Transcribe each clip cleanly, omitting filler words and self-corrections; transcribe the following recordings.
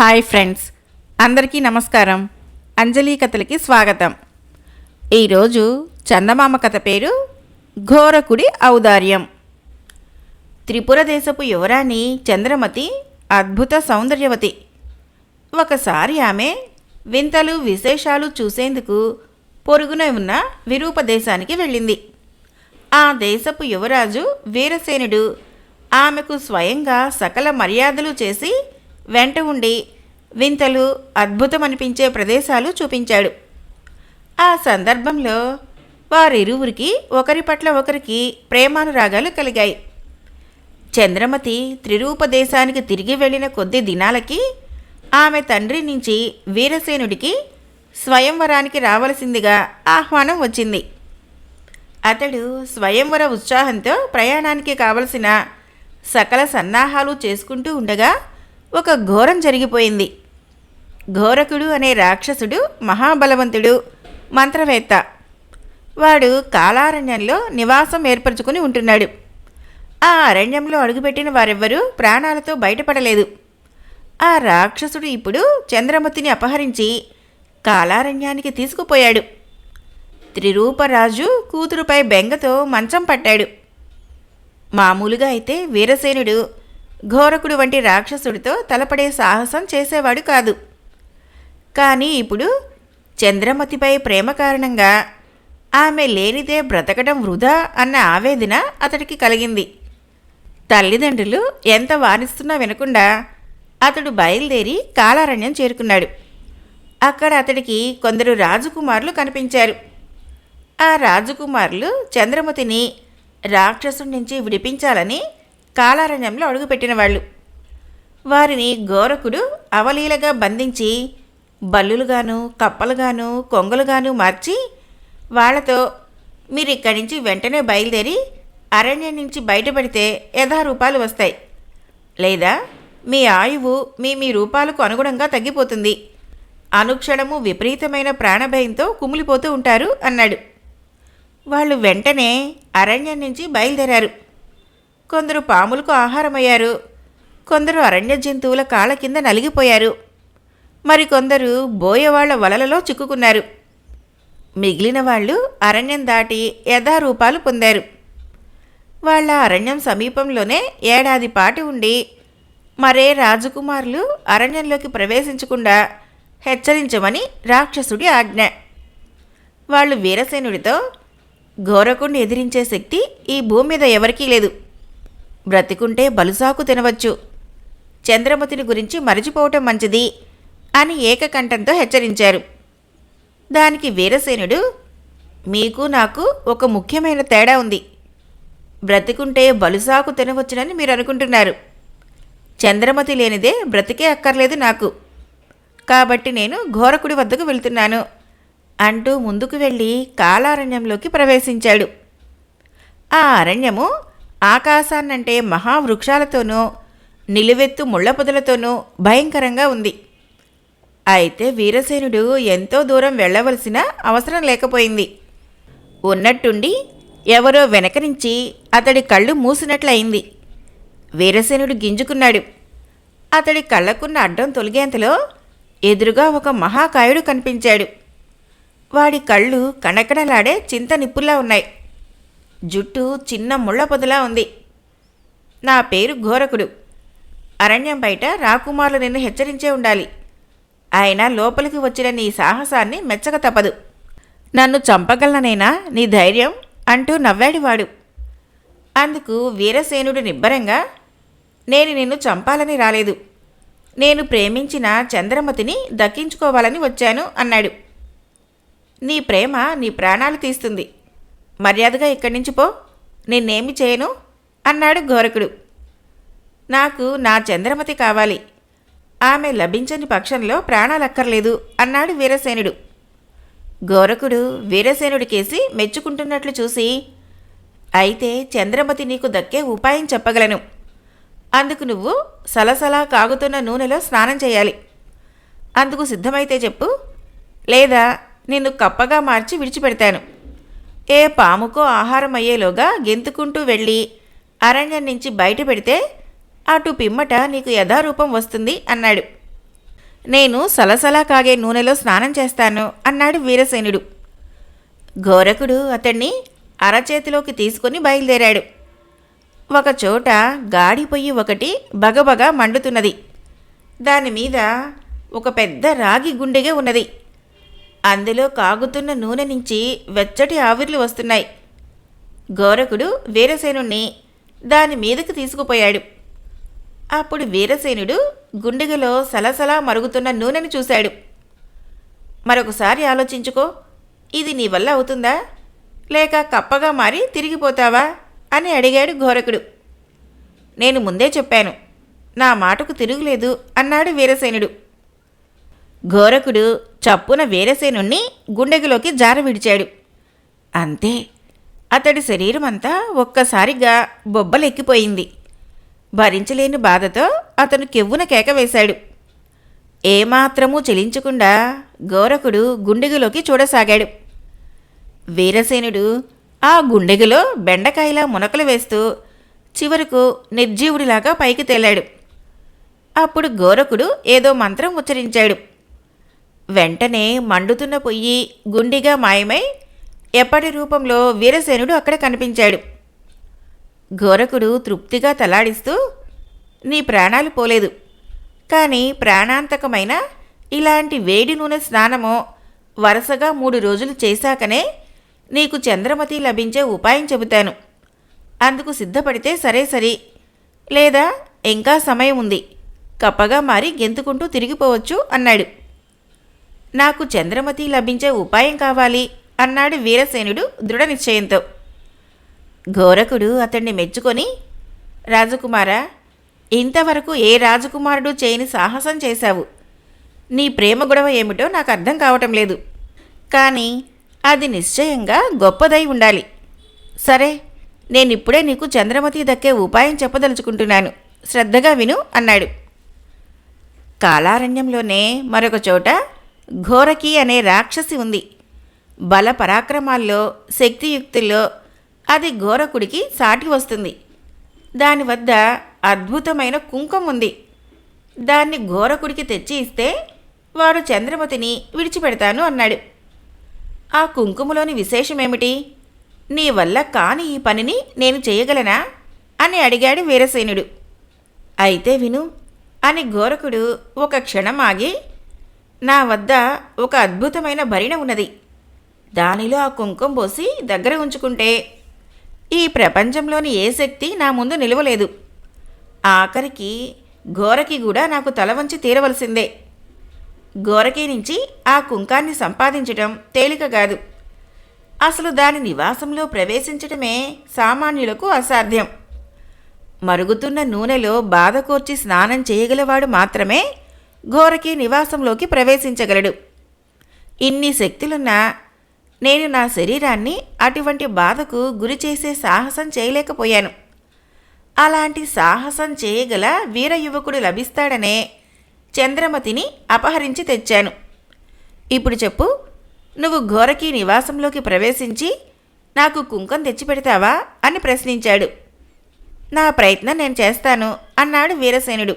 Hi friends, అందరికీ నమస్కారం. అంజలి కథలకి స్వాగతం. ఈరోజు చందమామ కథ పేరు ఘోరకుడి ఔదార్యం. త్రిపుర దేశపు యువరాణి చంద్రమతి అద్భుత సౌందర్యవతి. ఒకసారి ఆమె వింతలు విశేషాలు చూసేందుకు పొరుగున ఉన్న విరూప దేశానికి వెళ్ళింది. ఆ దేశపు యువరాజు వీరసేనుడు ఆమెకు స్వయంగా సకల మర్యాదలు చేసి వెంట ఉండి వింతలు అద్భుతమనిపించే ప్రదేశాలు చూపించాడు. ఆ సందర్భంలో వారిరువురికి ఒకరి పట్ల ఒకరికి ప్రేమానురాగాలు కలిగాయి. చంద్రమతి త్రిరూప దేశానికి తిరిగి వెళ్ళిన కొద్ది దినాలకి ఆమె తండ్రి నుంచి వీరసేనుడికి స్వయంవరానికి రావలసిందిగా ఆహ్వానం వచ్చింది. అతడు స్వయంవర ఉత్సాహంతో ప్రయాణానికి కావలసిన సకల సన్నాహాలు చేసుకుంటూ ఉండగా ఒక ఘోరం జరిగిపోయింది. ఘోరకుడు అనే రాక్షసుడు మహాబలవంతుడు, మంత్రవేత్త. వాడు కాలారణ్యంలో నివాసం ఏర్పరచుకుని ఉంటున్నాడు. ఆ అరణ్యంలో అడుగుపెట్టిన వారెవ్వరూ ప్రాణాలతో బయటపడలేదు. ఆ రాక్షసుడు ఇప్పుడు చంద్రమతిని అపహరించి కాలారణ్యానికి తీసుకుపోయాడు. త్రిరూపరాజు కూతురుపై బెంగతో మంచం పట్టాడు. మామూలుగా అయితే వీరసేనుడు ఘోరకుడు వంటి రాక్షసుడితో తలపడే సాహసం చేసేవాడు కాదు. కానీ ఇప్పుడు చంద్రమతిపై ప్రేమ కారణంగా ఆమె లేనిదే బ్రతకడం వృధా అన్న ఆవేదన అతడికి కలిగింది. తల్లిదండ్రులు ఎంత వారిస్తున్నా వినకుండా అతడు బయలుదేరి కాలారణ్యం చేరుకున్నాడు. అక్కడ అతడికి కొందరు రాజకుమారులు కనిపించారు. ఆ రాజకుమారులు చంద్రమతిని రాక్షసుడి నుంచి విడిపించాలని కాలారణ్యంలో అడుగుపెట్టిన వాళ్ళు. వారిని ఘోరకుడు అవలీలగా బంధించి బల్లులుగాను కప్పలుగాను కొంగలుగాను మార్చి వాళ్లతో మీరిక్కడి నుంచి వెంటనే బయలుదేరి అరణ్యం నుంచి బయటపడితే యథారూపాలు వస్తాయి, లేదా మీ ఆయువు మీ రూపాలకు అనుగుణంగా తగ్గిపోతుంది, అనుక్షణము విపరీతమైన ప్రాణభయంతో కుమిలిపోతూ ఉంటారు అన్నాడు. వాళ్ళు వెంటనే అరణ్యం నుంచి బయలుదేరారు. కొందరు పాములకు ఆహారమయ్యారు, కొందరు అరణ్య జంతువుల కాళ్ళ కింద నలిగిపోయారు, మరికొందరు బోయవాళ్ల వలలలో చిక్కుకున్నారు. మిగిలిన వాళ్ళు అరణ్యం దాటి యథారూపాలు పొందారు. వాళ్ళ అరణ్యం సమీపంలోనే ఏడాది పాటు ఉండి మరే రాజకుమారులు అరణ్యంలోకి ప్రవేశించకుండా హెచ్చరించమని రాక్షసుడి ఆజ్ఞ. వాళ్ళు వీరసేనుడితో, ఘోరకుణ్ణి ఎదిరించే శక్తి ఈ భూమి మీద ఎవరికీ లేదు, బ్రతికుంటే బలుసాకు తినవచ్చు, చంద్రమతిని గురించి మరచిపోవటం మంచిది అని ఏకకంఠంతో హెచ్చరించారు. దానికి వీరసేనుడు, మీకు నాకు ఒక ముఖ్యమైన తేడా ఉంది. బ్రతికుంటే బలుసాకు తినవచ్చునని మీరు అనుకుంటున్నారు. చంద్రమతి లేనిదే బ్రతికే అక్కర్లేదు నాకు. కాబట్టి నేను ఘోరకుడి వద్దకు వెళ్తున్నాను అంటూ ముందుకు వెళ్ళి కాలారణ్యంలోకి ప్రవేశించాడు. ఆ అరణ్యము ఆకాశాన్నంటే మహావృక్షాలతోనూ నిలువెత్తు ముళ్లపొదలతోనూ భయంకరంగా ఉంది. అయితే వీరసేనుడు ఎంతో దూరం వెళ్ళవలసిన అవసరం లేకపోయింది. ఉన్నట్టుండి ఎవరో వెనక నుంచి అతడి కళ్ళు మూసినట్లయింది. వీరసేనుడు గింజుకున్నాడు. అతడి కళ్ళకున్న అడ్డం తొలిగేంతలో ఎదురుగా ఒక మహాకాయుడు కనిపించాడు. వాడి కళ్ళు కణకణలాడే చింత నిప్పుల్లా ఉన్నాయి. జుట్టు చిన్న ముళ్ల పొదలా ఉంది. నా పేరు ఘోరకుడు. అరణ్యం బయట రాకుమారులు నిన్ను హెచ్చరించే ఉండాలి. ఆయన లోపలికి వచ్చిన నీ సాహసాన్ని మెచ్చక తప్పదు. నన్ను చంపగలననేనా నీ ధైర్యం అంటూ నవ్వాడివాడు. అందుకు వీరసేనుడు నిబ్బరంగా, నేను నిన్ను చంపాలని రాలేదు, నేను ప్రేమించిన చంద్రమతిని దక్కించుకోవాలని వచ్చాను అన్నాడు. నీ ప్రేమ నీ ప్రాణాలు తీస్తుంది, మర్యాదగా ఇక్కడి నుంచి పో, నిన్నేమి చేయను అన్నాడు ఘోరకుడు. నాకు నా చంద్రమతి కావాలి, ఆమె లభించని పక్షంలో ప్రాణాలక్కర్లేదు అన్నాడు వీరసేనుడు. ఘోరకుడు వీరసేనుడికేసి మెచ్చుకుంటున్నట్లు చూసి, అయితే చంద్రమతి నీకు దక్కే ఉపాయం చెప్పగలను. అందుకు నువ్వు సలసలా కాగుతున్న నూనెలో స్నానం చేయాలి. అందుకు సిద్ధమైతే చెప్పు, లేదా నిన్ను కప్పగా మార్చి విడిచిపెడతాను. ఏ పాముకో ఆహారం అయ్యేలోగా గెంతుకుంటూ వెళ్ళి అరణ్యం నుంచి బయట పెడితే అటు పిమ్మట నీకు యథారూపం వస్తుంది అన్నాడు. నేను సలసలా కాగే నూనెలో స్నానం చేస్తాను అన్నాడు వీరసేనుడు. గోరకుడు అతన్ని అరచేతిలోకి తీసుకుని బయలుదేరాడు. ఒకచోట గాడి పొయ్యి ఒకటి బగబగా మండుతున్నది. దానిమీద ఒక పెద్ద రాగి గుండెగా ఉన్నది. అందులో కాగుతున్న నూనె నుంచి వెచ్చటి ఆవిర్లు వస్తున్నాయి. గోరకుడు వీరసేనుణ్ణి దాని మీదకి తీసుకుపోయాడు. అప్పుడు వీరసేనుడు గుండెగలో సలసలా మరుగుతున్న నూనెను చూశాడు. మరొకసారి ఆలోచించుకో, ఇది నీ వల్ల అవుతుందా, లేక కప్పగా మారి తిరిగిపోతావా అని అడిగాడు గోరకుడు. నేను ముందే చెప్పాను, నా మాటకు తిరుగులేదు అన్నాడు వీరసేనుడు. గోరకుడు చప్పున వీరసేనుణ్ణి గుండెగలోకి జార విడిచాడు. అంతే, అతడి శరీరమంతా ఒక్కసారిగా బొబ్బలెక్కిపోయింది. భరించలేని బాధతో అతను కెవ్వున కేక వేశాడు. ఏమాత్రమూ చెలించకుండా గోరకుడు గుండెగలోకి చూడసాగాడు. వీరసేనుడు ఆ గుండెగలో బెండకాయలా మునకలు వేస్తూ చివరకు నిర్జీవుడిలాగా పైకి తేలాడు. అప్పుడు గోరకుడు ఏదో మంత్రం ఉచ్చరించాడు. వెంటనే మండుతున్న పొయ్యి గుండిగా మాయమై ఎప్పటి రూపంలో వీరసేనుడు అక్కడ కనిపించాడు. గోరకుడు తృప్తిగా తలాడిస్తూ, నీ ప్రాణాలు పోలేదు, కానీ ప్రాణాంతకమైన ఇలాంటి వేడి నూనె స్నానమో వరుసగా 3 రోజులు చేశాకనే నీకు చంద్రమతి లభించే ఉపాయం చెబుతాను. అందుకు సిద్ధపడితే సరే, లేదా ఇంకా సమయం ఉంది, కప్పగా మారి గెంతుకుంటూ తిరిగిపోవచ్చు అన్నాడు. నాకు చంద్రమతి లభించే ఉపాయం కావాలి అన్నాడు వీరసేనుడు దృఢ నిశ్చయంతో. గోరకుడు అతన్ని మెచ్చుకొని, రాజకుమారా, ఇంతవరకు ఏ రాజకుమారుడు చేయని సాహసం చేశావు. నీ ప్రేమ గొడవ ఏమిటో నాకు అర్థం కావటం లేదు, కానీ అది నిశ్చయంగా గొప్పదై ఉండాలి. సరే, నేనిప్పుడే నీకు చంద్రమతి దక్కే ఉపాయం చెప్పదలుచుకుంటున్నాను, శ్రద్ధగా విను అన్నాడు. కాలారణ్యంలోనే మరొక చోట ఘోరకి అనే రాక్షసి ఉంది. బల పరాక్రమాల్లో, శక్తియుక్తుల్లో అది ఘోరకుడికి సాటి వస్తుంది. దాని వద్ద అద్భుతమైన కుంకుమ ఉంది. దాన్ని ఘోరకుడికి తెచ్చి ఇస్తే వాడు చంద్రమతిని విడిచిపెడతాను అన్నాడు. ఆ కుంకుమలోని విశేషమేమిటి? నీ వల్ల కాని ఈ పనిని నేను చేయగలనా అని అడిగాడు వీరసేనుడు. అయితే విను అని ఘోరకుడు ఒక క్షణం ఆగి, నా వద్ద ఒక అద్భుతమైన భరిణ ఉన్నది. దానిలో ఆ కుంకుమ పోసి దగ్గర ఉంచుకుంటే ఈ ప్రపంచంలోని ఏ శక్తి నా ముందు నిలవలేదు. ఆఖరికి ఘోరకి కూడా నాకు తల వంచి తీరవలసిందే. ఘోరకి నుంచి ఆ కుంకాన్ని సంపాదించటం తేలిక కాదు. అసలు దాని నివాసంలో ప్రవేశించటమే సామాన్యులకు అసాధ్యం. మరుగుతున్న నూనెలో బాధకోర్చి స్నానం చేయగలవాడు మాత్రమే ఘోరకి నివాసంలోకి ప్రవేశించగలడు. ఇన్ని శక్తులున్నా నేను నా శరీరాన్ని అటువంటి బాధకు గురి చేసే సాహసం చేయలేకపోయాను. అలాంటి సాహసం చేయగల వీర యువకుడు లభిస్తాడనే చంద్రమతిని అపహరించి తెచ్చాను. ఇప్పుడు చెప్పు, నువ్వు ఘోరకి నివాసంలోకి ప్రవేశించి నాకు కుంకం తెచ్చిపెడతావా అని ప్రశ్నించాడు. నా ప్రయత్నం నేను చేస్తాను అన్నాడు వీరసేనుడు.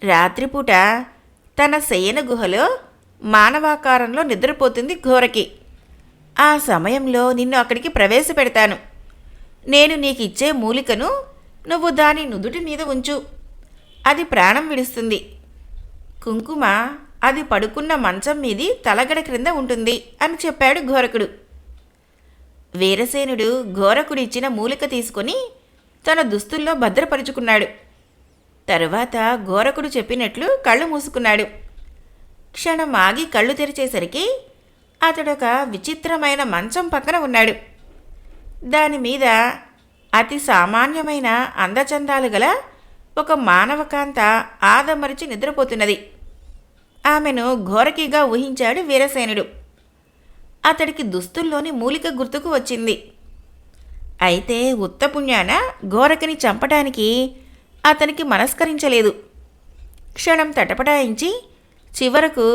రాత్రిపూట తన శయన గుహలో మానవాకారంలో నిద్రపోతుంది ఘోరకి. ఆ సమయంలో నిన్ను అక్కడికి ప్రవేశపెడతాను. నేను నీకిచ్చే మూలికను నువ్వు దాని నుదుటి మీద ఉంచు, అది ప్రాణం విడుస్తుంది. కుంకుమ అది పడుకున్న మంచం మీది తలగడ క్రింద ఉంటుంది అని చెప్పాడు ఘోరకుడు. వీరసేనుడు ఘోరకుడిచ్చిన మూలిక తీసుకొని తన దుస్తుల్లో భద్రపరుచుకున్నాడు. తరువాత ఘోరకుడు చెప్పినట్లు కళ్ళు మూసుకున్నాడు. క్షణం ఆగి కళ్ళు తెరిచేసరికి అతడొక విచిత్రమైన మంచం పక్కన ఉన్నాడు. దానిమీద అతి సామాన్యమైన అందచందాలు గల ఒక మానవకాంత ఆదమరిచి నిద్రపోతున్నది. ఆమెను ఘోరకిగా ఊహించాడు వీరసేనుడు. అతడికి దుస్తుల్లోని మూలిక గుర్తుకు వచ్చింది. అయితే ఉత్తపుణ్యాన ఘోరకిని చంపడానికి అతనికి మనస్కరించలేదు. క్షణం తటపటాయించి చివరకు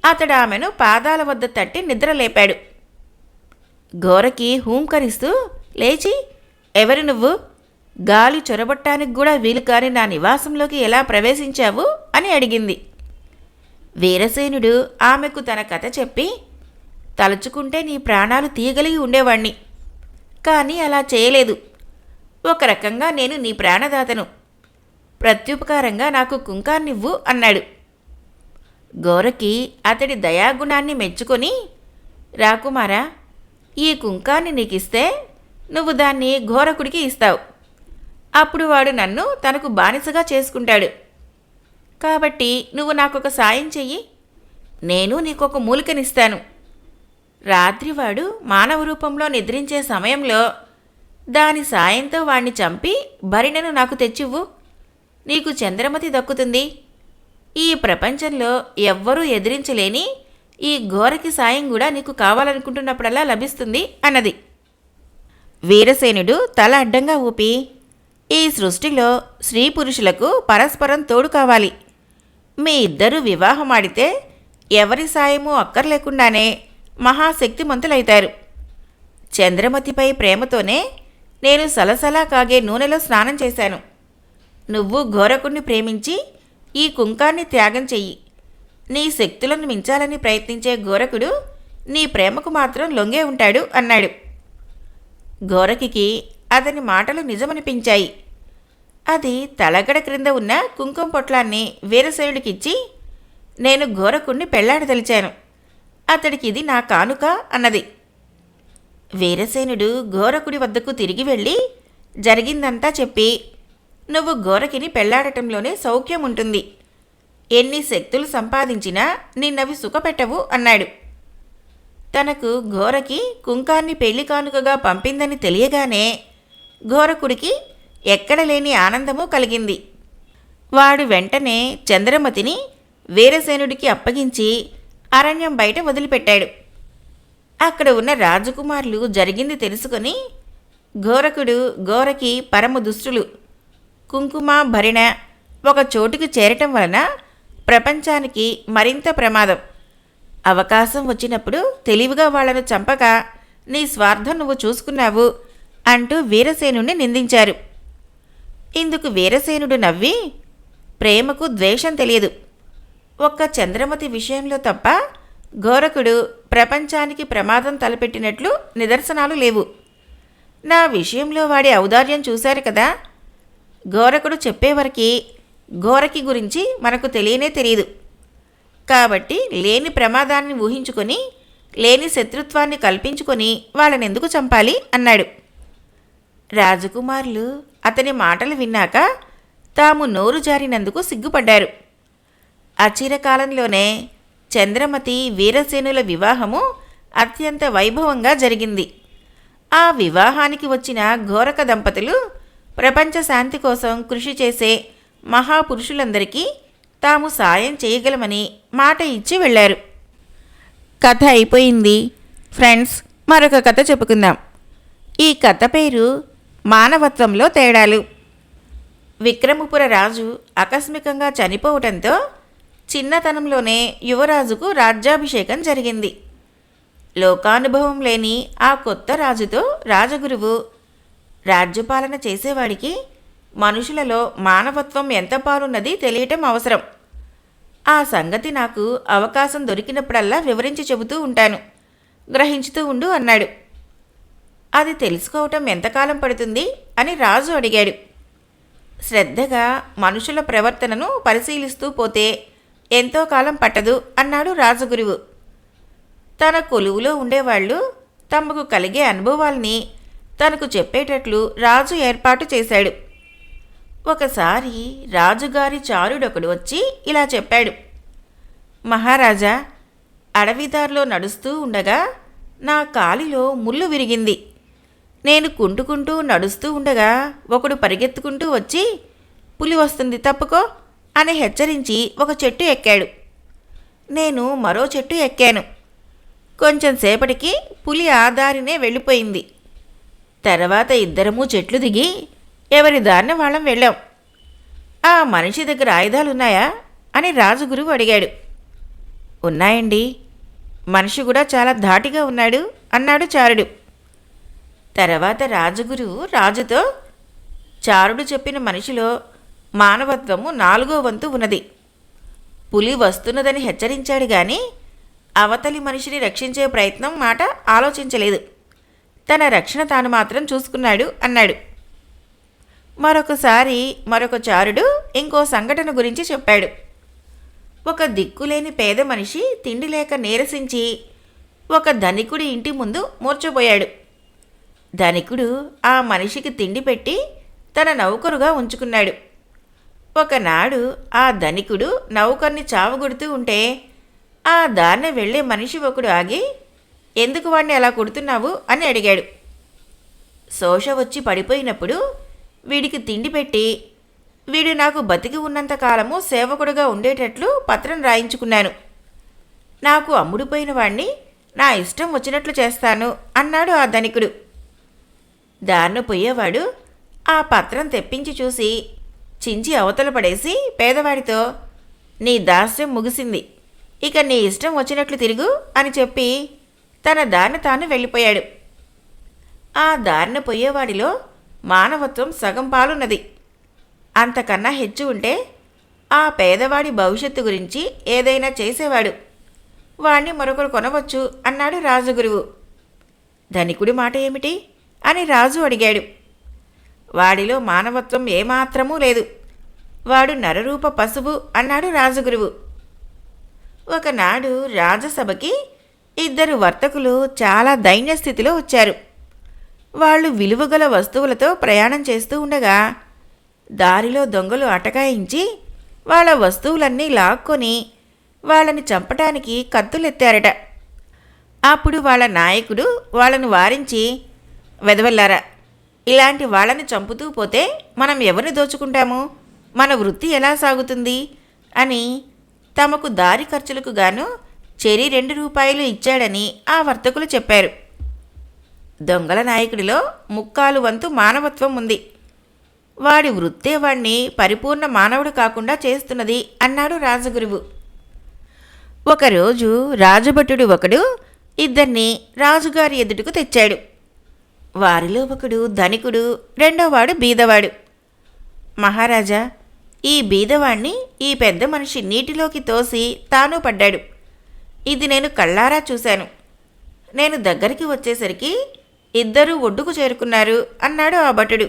అతడు ఆమెను పాదాల వద్ద తట్టి నిద్రలేపాడు. ఘోరకి హూంకరిస్తూ లేచి, ఎవరు నువ్వు? గాలి చొరబట్టానికి కూడా వీలు కాని నా నివాసంలోకి ఎలా ప్రవేశించావు అని అడిగింది. వీరసేనుడు ఆమెకు తన కథ చెప్పి, తలుచుకుంటే నీ ప్రాణాలు తీయగలిగి ఉండేవాణ్ణి, కానీ అలా చేయలేదు. ఒక రకంగా నేను నీ ప్రాణదాతను, ప్రత్యుపకారంగా నాకు కుంకాన్నివ్వు అన్నాడు. గోరకి అతడి దయాగుణాన్ని మెచ్చుకొని, రాకుమారా, ఈ కుంకాన్ని నీకిస్తే నువ్వు దాన్ని ఘోరకుడికి ఇస్తావు. అప్పుడు వాడు నన్ను తనకు బానిసగా చేసుకుంటాడు. కాబట్టి నువ్వు నాకొక సాయం చెయ్యి, నేను నీకొక మూలికనిస్తాను. రాత్రివాడు మానవ రూపంలో నిద్రించే సమయంలో దాని సాయంతో వాణ్ణి చంపి భరిణను నాకు తెచ్చివ్వు. నీకు చంద్రమతి దక్కుతుంది. ఈ ప్రపంచంలో ఎవ్వరూ ఎదిరించలేని ఈ ఘోరకి సాయం కూడా నీకు కావాలనుకుంటున్నప్పుడల్లా లభిస్తుంది అన్నది. వీరసేనుడు తల అడ్డంగా ఊపి, ఈ సృష్టిలో స్త్రీ పురుషులకు పరస్పరం తోడు కావాలి. మీ ఇద్దరూ వివాహమాడితే ఎవరి సాయమూ అక్కర్లేకుండానే మహాశక్తిమంతులైతారు. చంద్రమతిపై ప్రేమతోనే నేను సలసలా కాగే నూనెలో స్నానం చేశాను. నువ్వు ఘోరకుణ్ణి ప్రేమించి ఈ కుంకాన్ని త్యాగం చెయ్యి. నీ శక్తులను మించాలని ప్రయత్నించే ఘోరకుడు నీ ప్రేమకు మాత్రం లొంగే ఉంటాడు అన్నాడు. ఘోరకికి అతని మాటలు నిజమనిపించాయి. అది తలగడ క్రింద ఉన్న కుంకుమ పొట్లాన్ని వీరసేనుడికిచ్చి, నేను ఘోరకుణ్ణి పెళ్లాడదలిచాను, అతడికిది నా కానుక అన్నది. వీరసేనుడు ఘోరకుడి వద్దకు తిరిగి వెళ్ళి జరిగిందంతా చెప్పి, నువ్వు ఘోరకిని పెళ్లాడటంలోనే సౌఖ్యం ఉంటుంది. ఎన్ని శక్తులు సంపాదించినా నిన్నవి సుఖపెట్టవు అన్నాడు. తనకు ఘోరకి కుంకాన్ని పెళ్లి కానుకగా పంపిందని తెలియగానే ఘోరకుడికి ఎక్కడలేని ఆనందము కలిగింది. వాడు వెంటనే చంద్రమతిని వీరసేనుడికి అప్పగించి అరణ్యం బయట వదిలిపెట్టాడు. అక్కడ ఉన్న రాజకుమారులు జరిగింది తెలుసుకొని, ఘోరకుడు ఘోరకి పరమ దుష్టులు, కుంకుమ భరిణ ఒక చోటుకు చేరటం వలన ప్రపంచానికి మరింత ప్రమాదం. అవకాశం వచ్చినప్పుడు తెలివిగా వాళ్లను చంపక నీ స్వార్థం నువ్వు చూసుకున్నావు అంటూ వీరసేనుణ్ణి నిందించారు. ఇందుకు వీరసేనుడు నవ్వి, ప్రేమకు ద్వేషం తెలియదు. ఒక్క చంద్రమతి విషయంలో తప్ప ఘోరకుడు ప్రపంచానికి ప్రమాదం తలపెట్టినట్లు నిదర్శనాలు లేవు. నా విషయంలో వాడి ఔదార్యం చూశారు కదా. ఘోరకుడు చెప్పేవరకి ఘోరకి గురించి మనకు తెలియనే తెలియదు. కాబట్టి లేని ప్రమాదాన్ని ఊహించుకొని, లేని శత్రుత్వాన్ని కల్పించుకొని వాళ్ళనెందుకు చంపాలి అన్నాడు. రాజకుమారులు అతని మాటలు విన్నాక తాము నోరు జారినందుకు సిగ్గుపడ్డారు. అచిరకాలంలోనే చంద్రమతి వీరసేనుల వివాహము అత్యంత వైభవంగా జరిగింది. ఆ వివాహానికి వచ్చిన ఘోరక దంపతులు ప్రపంచ శాంతి కోసం కృషి చేసే మహాపురుషులందరికీ తాము సాయం చేయగలమని మాట ఇచ్చి వెళ్ళారు. కథ అయిపోయింది. ఫ్రెండ్స్, మరొక కథ చెప్పుకుందాం. ఈ కథ పేరు మానవత్వంలో తేడాలు. విక్రమపుర రాజు ఆకస్మికంగా చనిపోవటంతో చిన్నతనంలోనే యువరాజుకు రాజ్యాభిషేకం జరిగింది. లోకానుభవం లేని ఆ కొత్త రాజుతో రాజగురువు, రాజ్యపాలన చేసేవాడికి మనుషులలో మానవత్వం ఎంత పాలున్నది తెలియటం అవసరం. ఆ సంగతి నాకు అవకాశం దొరికినప్పుడల్లా వివరించి చెబుతూ ఉంటాను, గ్రహించుతూ ఉండు అన్నాడు. అది తెలుసుకోవటం ఎంతకాలం పడుతుంది అని రాజు అడిగాడు. శ్రద్ధగా మనుషుల ప్రవర్తనను పరిశీలిస్తూ పోతే ఎంతో కాలం పట్టదు అన్నాడు రాజగురువు. తన కొలువులో ఉండేవాళ్ళు తమకు కలిగే అనుభవాల్ని తనకు చెప్పేటట్లు రాజు ఏర్పాటు చేశాడు. ఒకసారి రాజుగారి చారుడొకడు వచ్చి ఇలా చెప్పాడు. మహారాజా, అడవిదారిలో నడుస్తూ ఉండగా నా కాలిలో ముళ్ళు విరిగింది. నేను కుంటుకుంటూ నడుస్తూ ఉండగా ఒకడు పరిగెత్తుకుంటూ వచ్చి, పులి వస్తుంది తప్పుకో అని హెచ్చరించి ఒక చెట్టు ఎక్కాడు. నేను మరో చెట్టు ఎక్కాను. కొంచెం సేపటికి పులి ఆ దారినే వెళ్ళిపోయింది. తర్వాత ఇద్దరము చెట్లు దిగి ఎవరి దారిన వాళ్ళం వెళ్ళాం. ఆ మనిషి దగ్గర ఆయుధాలున్నాయా అని రాజుగురువు అడిగాడు. ఉన్నాయండి, మనిషి కూడా చాలా ధాటిగా ఉన్నాడు అన్నాడు చారుడు. తర్వాత రాజగురువు రాజుతో, చారుడు చెప్పిన మనిషిలో మానవత్వము 4వ వంతు ఉన్నది. పులి వస్తున్నదని హెచ్చరించాడు గాని అవతలి మనిషిని రక్షించే ప్రయత్నం మాట ఆలోచించలేదు. తన రక్షణ తాను మాత్రం చూసుకున్నాడు అన్నాడు. మరొకసారి మరొక చారుడు ఇంకో సంఘటన గురించి చెప్పాడు. ఒక దిక్కులేని పేద మనిషి తిండి లేక నీరసించి ఒక ధనికుడి ఇంటి ముందు మూర్చపోయాడు. ధనికుడు ఆ మనిషికి తిండి పెట్టి తన నౌకరుగా ఉంచుకున్నాడు. ఒకనాడు ఆ ధనికుడు నౌకర్ని చావగొడుతూ ఉంటే ఆ దారిన వెళ్ళే మనిషి ఒకడు ఆగి, ఎందుకు వాడిని అలా కొడుతున్నావు అని అడిగాడు. శోష వచ్చి పడిపోయినప్పుడు వీడికి తిండి పెట్టి వీడు నాకు బతికి ఉన్నంతకాలము సేవకుడుగా ఉండేటట్లు పత్రం రాయించుకున్నాను. నాకు అమ్ముడుపోయిన వాణ్ణి నా ఇష్టం వచ్చినట్లు చేస్తాను అన్నాడు ఆ ధనికుడు. దారిన పోయేవాడు ఆ పత్రం తెప్పించి చూసి చించి అవతల పడేసి పేదవాడితో, నీ దాస్యం ముగిసింది, ఇక నీ ఇష్టం వచ్చినట్లు తిరుగు అని చెప్పి తన దారిన తాను వెళ్ళిపోయాడు. ఆ దారిన పోయేవాడిలో మానవత్వం సగం పాలున్నది. అంతకన్నా హెచ్చు ఉంటే ఆ పేదవాడి భవిష్యత్తు గురించి ఏదైనా చేసేవాడు. వాణ్ణి మరొకరు కొనవచ్చు అన్నాడు రాజగురువు. ధనికుడి మాట ఏమిటి అని రాజు అడిగాడు. వాడిలో మానవత్వం ఏమాత్రమూ లేదు, వాడు నరరూప పశువు అన్నాడు రాజగురువు. ఒకనాడు రాజసభకి 2 వర్తకులు చాలా దైన్య స్థితిలో వచ్చారు. వాళ్ళు విలువగల వస్తువులతో ప్రయాణం చేస్తూ ఉండగా దారిలో దొంగలు అటకాయించి వాళ్ళ వస్తువులన్నీ లాక్కొని వాళ్ళని చంపటానికి కత్తులెత్తారట. అప్పుడు వాళ్ళ నాయకుడు వాళ్ళను వారించి, వెదవల్లారా, ఇలాంటి వాళ్ళని చంపుతూ పోతే మనం ఎవరిని దోచుకుంటాము, మన వృత్తి ఎలా సాగుతుంది అని తమకు దారి ఖర్చులకు గాను చెరి 2 రూపాయలు ఇచ్చాడని ఆ వర్తకులు చెప్పారు. దొంగల నాయకుడిలో 3/4 వంతు మానవత్వం ఉంది. వాడి వృత్తే వాణ్ణి పరిపూర్ణ మానవుడు కాకుండా చేస్తున్నది అన్నాడు రాజగురువు. ఒకరోజు రాజభటుడు ఒకడు 2 రాజుగారి ఎదుటకు తెచ్చాడు. వారిలో ఒకడు ధనికుడు, రెండోవాడు బీదవాడు. మహారాజా, ఈ బీదవాణ్ణి ఈ పెద్ద మనిషి నీటిలోకి తోసి తాను పడ్డాడు. ఇది నేను కళ్ళారా చూశాను. నేను దగ్గరికి వచ్చేసరికి 2 ఒడ్డుకు చేరుకున్నారు అన్నాడు ఆ భటుడు.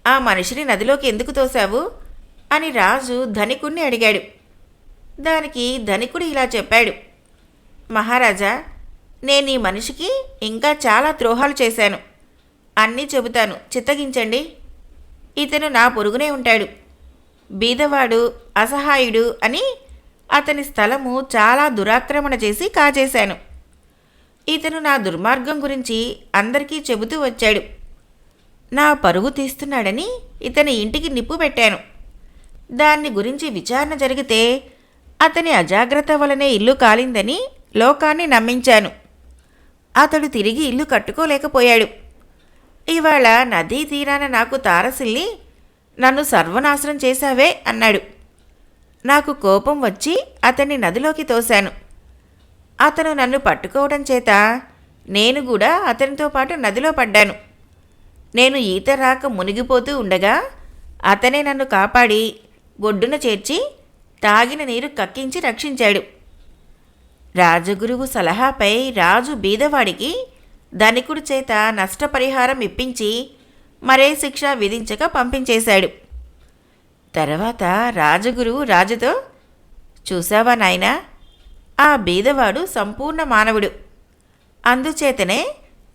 ఆ మనిషిని నదిలోకి ఎందుకు తోశావు అని రాజు ధనికుణ్ణి అడిగాడు. దానికి ధనికుడు ఇలా చెప్పాడు. మహారాజా, నేను ఈ మనిషికి ఇంకా చాలా ద్రోహాలు చేశాను. అన్నీ చెబుతాను, చిత్తగించండి. ఇతను నా పొరుగునే ఉంటాడు. బీదవాడు, అసహాయుడు అని అతని స్థలము చాలా దురాక్రమణ చేసి కాజేశాను. ఇతను నా దుర్మార్గం గురించి అందరికీ చెబుతూ వచ్చాడు. నా పరుగు తీస్తున్నాడని ఇతని ఇంటికి నిప్పు పెట్టాను. దాన్ని గురించి విచారణ జరిగితే అతని అజాగ్రత్త వలనే ఇల్లు కాలిందని లోకాన్ని నమ్మించాను. అతడు తిరిగి ఇల్లు కట్టుకోలేకపోయాడు. ఇవాళ నదీ తీరాన నాకు తారసిల్లి నన్ను సర్వనాశనం చేశావే అన్నాడు. నాకు కోపం వచ్చి అతన్ని నదిలోకి తోశాను. అతను నన్ను పట్టుకోవడం చేత నేను కూడా అతనితో పాటు నదిలో పడ్డాను. నేను ఈత రాక మునిగిపోతూ ఉండగా అతనే నన్ను కాపాడి ఒడ్డున చేర్చి తాగిన నీరు కక్కించి రక్షించాడు. రాజగురువు సలహాపై రాజు బీదవాడికి ధనికుడి చేత నష్టపరిహారం ఇప్పించి మరే శిక్ష విధించక పంపించేశాడు. తర్వాత రాజగురువు రాజుతో, చూసావా నాయనా, ఆ బీదవాడు సంపూర్ణ మానవుడు. అందుచేతనే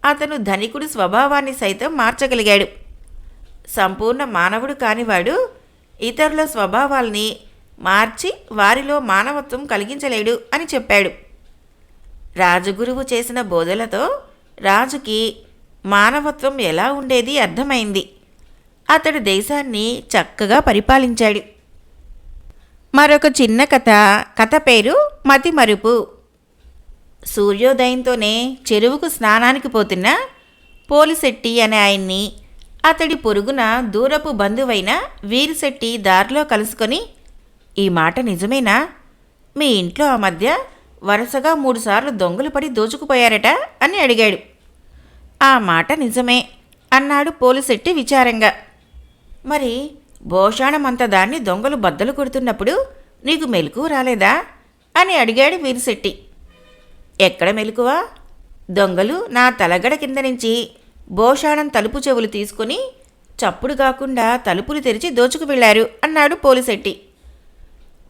అతను ధనికుడి స్వభావాన్ని సైతం మార్చగలిగాడు. సంపూర్ణ మానవుడు కానివాడు ఇతరుల స్వభావాల్ని మార్చి వారిలో మానవత్వం కలిగించలేడు అని చెప్పాడు. రాజగురువు చేసిన బోధలతో రాజుకి మానవత్వం ఎలా ఉండేది అర్థమైంది. అతడు దేశాన్ని చక్కగా పరిపాలించాడు. మరొక చిన్న కథ పేరు మతిమరుపు. సూర్యోదయంతోనే చెరువుకు స్నానానికి పోతున్న పోలిశెట్టి అనే ఆయన్ని అతడి పొరుగున దూరపు బంధువైన వీరిశెట్టి దారిలో కలుసుకొని, ఈ మాట నిజమేనా? మీ ఇంట్లో ఆ మధ్య వరుసగా 3 సార్లు దొంగలు పడి దోచుకుపోయారట అని అడిగాడు. ఆ మాట నిజమే అన్నాడు పోలిశెట్టి విచారంగా. మరి భోషాణమంత దాన్ని దొంగలు బద్దలు కొడుతున్నప్పుడు నీకు మెలకువ రాలేదా అని అడిగాడు వీరిశెట్టి. ఎక్కడ మెలకువా? దొంగలు నా తలగడ కింద నుంచి భోషాణం తలుపు చెవులు తీసుకుని చప్పుడు కాకుండా తలుపులు తెరిచి దోచుకు వెళ్లారు అన్నాడు పోలిశెట్టి.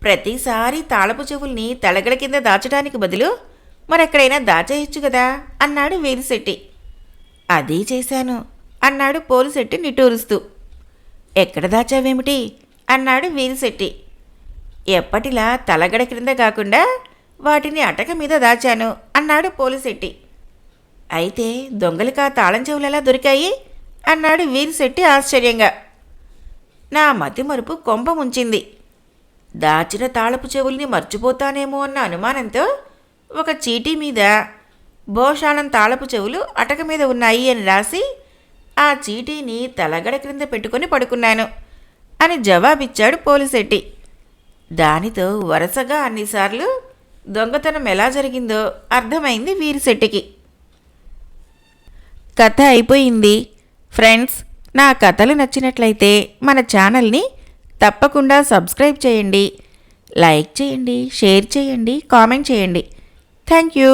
ప్రతిసారి తాళపు చెవుల్ని తలగడ కింద దాచడానికి బదులు మరెక్కడైనా దాచేయచ్చు కదా అన్నాడు వీరిశెట్టి. అదే చేశాను అన్నాడు పోలిశెట్టి నిట్టూరుస్తూ. ఎక్కడ దాచావేమిటి అన్నాడు వీరిశెట్టి. ఎప్పటిలా తలగడ క్రింద కాకుండా వాటిని అటక మీద దాచాను అన్నాడు పోలిశెట్టి. అయితే దొంగలికా తాళం చెవులెలా దొరికాయి అన్నాడు వీరిశెట్టి ఆశ్చర్యంగా. నా మతిమరుపు కొంప ముంచింది. దాచిన తాళపు చెవుల్ని మర్చిపోతానేమో అన్న అనుమానంతో ఒక చీటీ మీద భోషాణం తాళపు చెవులు అటక మీద ఉన్నాయి అని రాసి ఆ చీటీని తలగడ క్రింద పెట్టుకొని పడుకున్నాను అని జవాబిచ్చాడు పోలిశెట్టి. దానితో వరుసగా అన్నిసార్లు దొంగతనం ఎలా జరిగిందో అర్థమైంది వీరిశెట్టికి. కథ అయిపోయింది. ఫ్రెండ్స్, నా కథలు నచ్చినట్లయితే మన ఛానల్ని తప్పకుండా సబ్స్క్రైబ్ చేయండి, లైక్ చేయండి, షేర్ చేయండి, కామెంట్ చేయండి. Thank you.